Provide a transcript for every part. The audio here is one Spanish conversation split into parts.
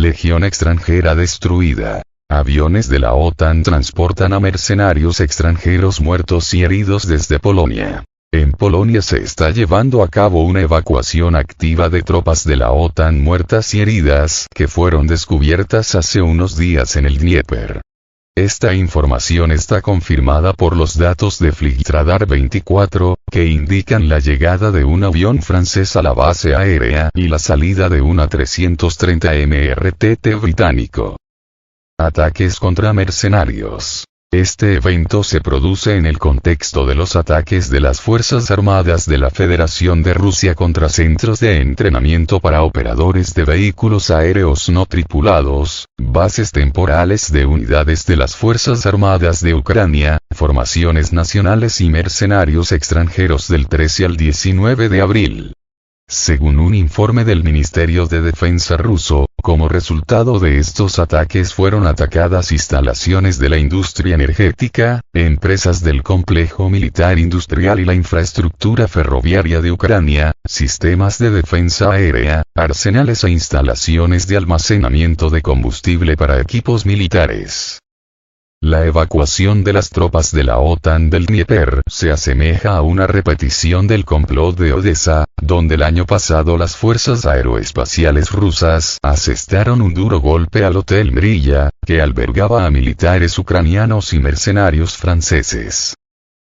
Legión extranjera destruida. Aviones de la OTAN transportan a mercenarios extranjeros muertos y heridos desde Polonia. En Polonia se está llevando a cabo una evacuación activa de tropas de la OTAN muertas y heridas que fueron descubiertas hace unos días en el Dnieper. Esta información está confirmada por los datos de Flightradar 24, que indican la llegada de un avión francés a la base aérea y la salida de una 330 MRTT británico. Ataques contra mercenarios. Este evento se produce en el contexto de los ataques de las Fuerzas Armadas de la Federación de Rusia contra centros de entrenamiento para operadores de vehículos aéreos no tripulados, bases temporales de unidades de las Fuerzas Armadas de Ucrania, formaciones nacionales y mercenarios extranjeros del 13 al 19 de abril. Según un informe del Ministerio de Defensa ruso, como resultado de estos ataques fueron atacadas instalaciones de la industria energética, empresas del complejo militar industrial y la infraestructura ferroviaria de Ucrania, sistemas de defensa aérea, arsenales e instalaciones de almacenamiento de combustible para equipos militares. La evacuación de las tropas de la OTAN del Dnieper se asemeja a una repetición del complot de Odessa, donde el año pasado las fuerzas aeroespaciales rusas asestaron un duro golpe al Hotel Mrilla, que albergaba a militares ucranianos y mercenarios franceses.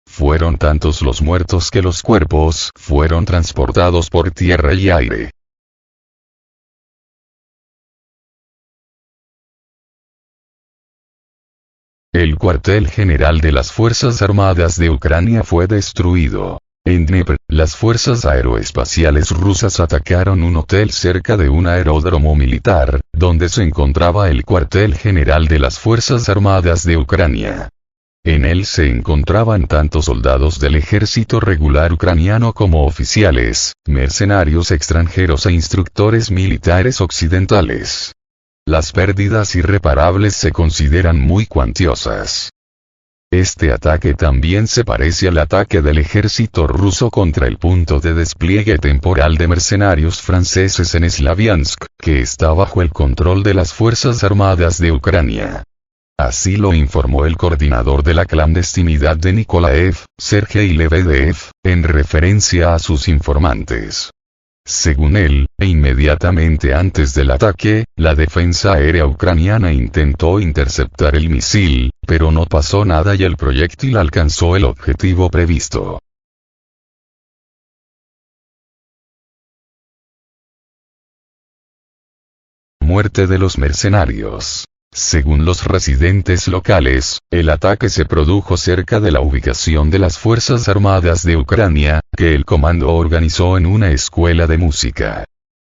Fueron tantos los muertos que los cuerpos fueron transportados por tierra y aire. El cuartel general de las Fuerzas Armadas de Ucrania fue destruido. En Dnieper, las fuerzas aeroespaciales rusas atacaron un hotel cerca de un aeródromo militar, donde se encontraba el cuartel general de las Fuerzas Armadas de Ucrania. En él se encontraban tanto soldados del ejército regular ucraniano como oficiales, mercenarios extranjeros e instructores militares occidentales. Las pérdidas irreparables se consideran muy cuantiosas. Este ataque también se parece al ataque del ejército ruso contra el punto de despliegue temporal de mercenarios franceses en Slaviansk, que está bajo el control de las Fuerzas Armadas de Ucrania. Así lo informó el coordinador de la clandestinidad de Nikolaev, Sergei Lebedev, en referencia a sus informantes. Según él, inmediatamente antes del ataque, la defensa aérea ucraniana intentó interceptar el misil, pero no pasó nada y el proyectil alcanzó el objetivo previsto. Muerte de los mercenarios. Según los residentes locales, el ataque se produjo cerca de la ubicación de las Fuerzas Armadas de Ucrania, que el comando organizó en una escuela de música.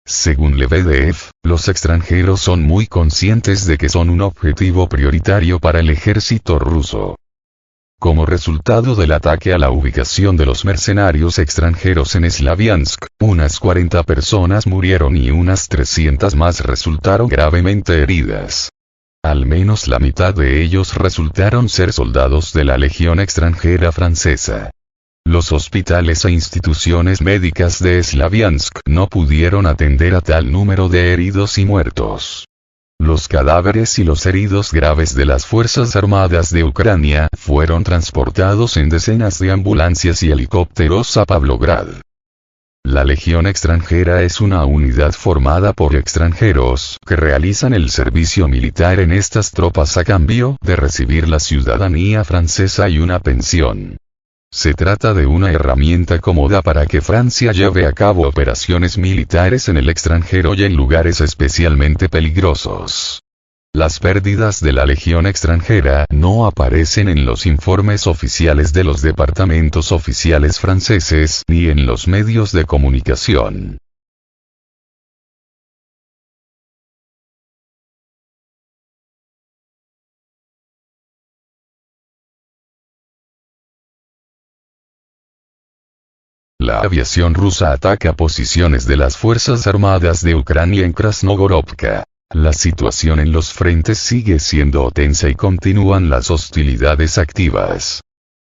Según Lebedev, los extranjeros son muy conscientes de que son un objetivo prioritario para el ejército ruso. Como resultado del ataque a la ubicación de los mercenarios extranjeros en Slaviansk, unas 40 personas murieron y unas 300 más resultaron gravemente heridas. Al menos la mitad de ellos resultaron ser soldados de la Legión extranjera francesa. Los hospitales e instituciones médicas de Slaviansk no pudieron atender a tal número de heridos y muertos. Los cadáveres y los heridos graves de las Fuerzas Armadas de Ucrania fueron transportados en decenas de ambulancias y helicópteros a Pavlograd. La Legión extranjera es una unidad formada por extranjeros que realizan el servicio militar en estas tropas a cambio de recibir la ciudadanía francesa y una pensión. Se trata de una herramienta cómoda para que Francia lleve a cabo operaciones militares en el extranjero y en lugares especialmente peligrosos. Las pérdidas de la Legión extranjera no aparecen en los informes oficiales de los departamentos oficiales franceses ni en los medios de comunicación. La aviación rusa ataca posiciones de las Fuerzas Armadas de Ucrania en Krasnogorovka. La situación en los frentes sigue siendo tensa y continúan las hostilidades activas.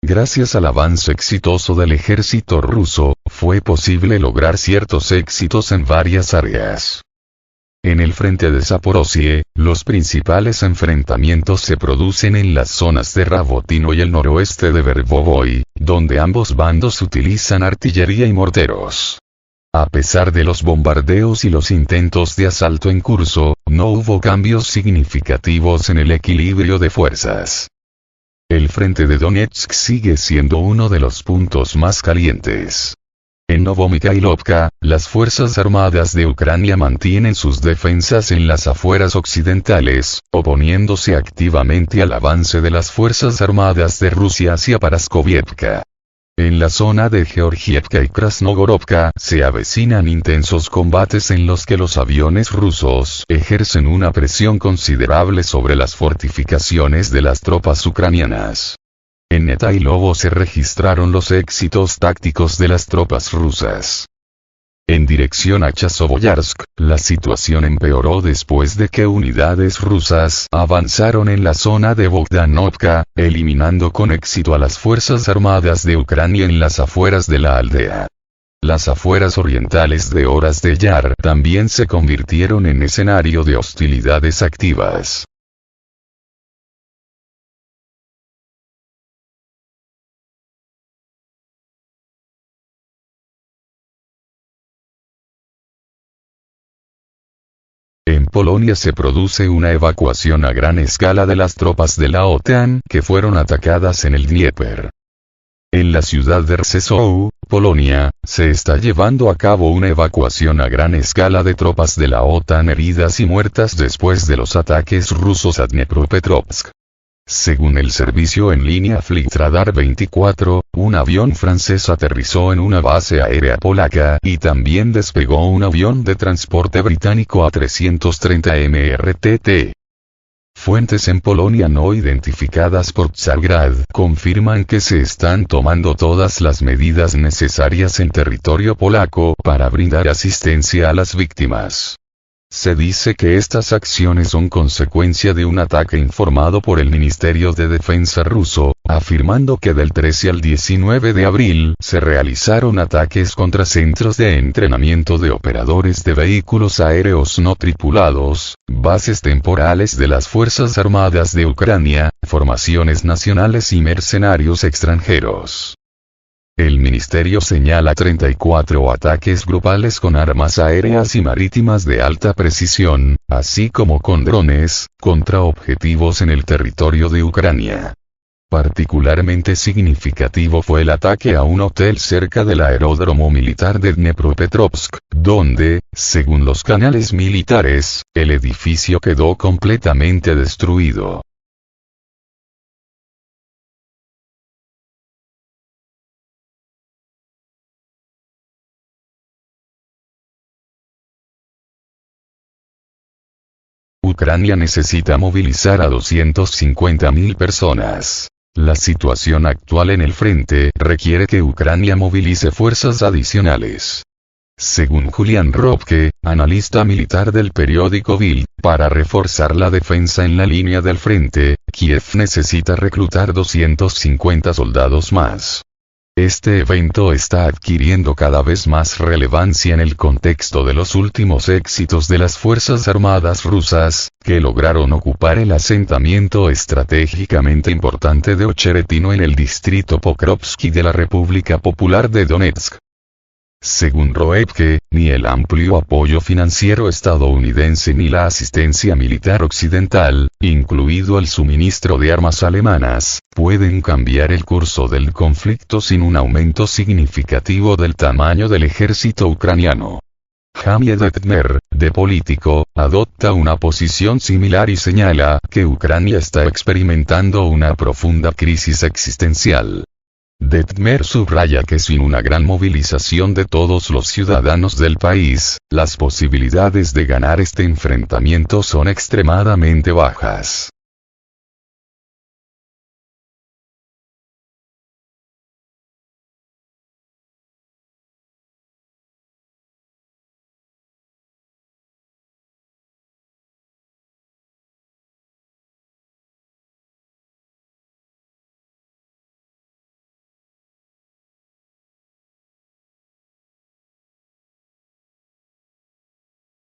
Gracias al avance exitoso del ejército ruso, fue posible lograr ciertos éxitos en varias áreas. En el frente de Zaporozhye, los principales enfrentamientos se producen en las zonas de Rabotino y el noroeste de Verbovoy, donde ambos bandos utilizan artillería y morteros. A pesar de los bombardeos y los intentos de asalto en curso, no hubo cambios significativos en el equilibrio de fuerzas. El frente de Donetsk sigue siendo uno de los puntos más calientes. En Novomikhailovka, las Fuerzas Armadas de Ucrania mantienen sus defensas en las afueras occidentales, oponiéndose activamente al avance de las Fuerzas Armadas de Rusia hacia Paraskovievka. En la zona de Georgievka y Krasnogorovka se avecinan intensos combates en los que los aviones rusos ejercen una presión considerable sobre las fortificaciones de las tropas ucranianas. En Netailovo se registraron los éxitos tácticos de las tropas rusas. En dirección a Chasovoyarsk, la situación empeoró después de que unidades rusas avanzaron en la zona de Bogdanovka, eliminando con éxito a las Fuerzas Armadas de Ucrania en las afueras de la aldea. Las afueras orientales de Horas de Yar también se convirtieron en escenario de hostilidades activas. En Polonia se produce una evacuación a gran escala de las tropas de la OTAN que fueron atacadas en el Dnieper. En la ciudad de Rzeszów, Polonia, se está llevando a cabo una evacuación a gran escala de tropas de la OTAN heridas y muertas después de los ataques rusos a Dnepropetrovsk. Según el servicio en línea Fleet Radar 24, un avión francés aterrizó en una base aérea polaca y también despegó un avión de transporte británico A330 MRTT. Fuentes en Polonia no identificadas por Tsargrad confirman que se están tomando todas las medidas necesarias en territorio polaco para brindar asistencia a las víctimas. Se dice que estas acciones son consecuencia de un ataque informado por el Ministerio de Defensa ruso, afirmando que del 13 al 19 de abril se realizaron ataques contra centros de entrenamiento de operadores de vehículos aéreos no tripulados, bases temporales de las Fuerzas Armadas de Ucrania, formaciones nacionales y mercenarios extranjeros. El ministerio señala 34 ataques grupales con armas aéreas y marítimas de alta precisión, así como con drones, contra objetivos en el territorio de Ucrania. Particularmente significativo fue el ataque a un hotel cerca del aeródromo militar de Dnepropetrovsk, donde, según los canales militares, el edificio quedó completamente destruido. Ucrania necesita movilizar a 250.000 personas. La situación actual en el frente requiere que Ucrania movilice fuerzas adicionales. Según Julian Ropke, analista militar del periódico Bild, para reforzar la defensa en la línea del frente, Kiev necesita reclutar 250 soldados más. Este evento está adquiriendo cada vez más relevancia en el contexto de los últimos éxitos de las Fuerzas Armadas rusas, que lograron ocupar el asentamiento estratégicamente importante de Ocheretino en el distrito Pokrovsky de la República Popular de Donetsk. Según Ropke, ni el amplio apoyo financiero estadounidense ni la asistencia militar occidental, incluido el suministro de armas alemanas, pueden cambiar el curso del conflicto sin un aumento significativo del tamaño del ejército ucraniano. Jamie Detmer, de Político, adopta una posición similar y señala que Ucrania está experimentando una profunda crisis existencial. Detmer subraya que sin una gran movilización de todos los ciudadanos del país, las posibilidades de ganar este enfrentamiento son extremadamente bajas.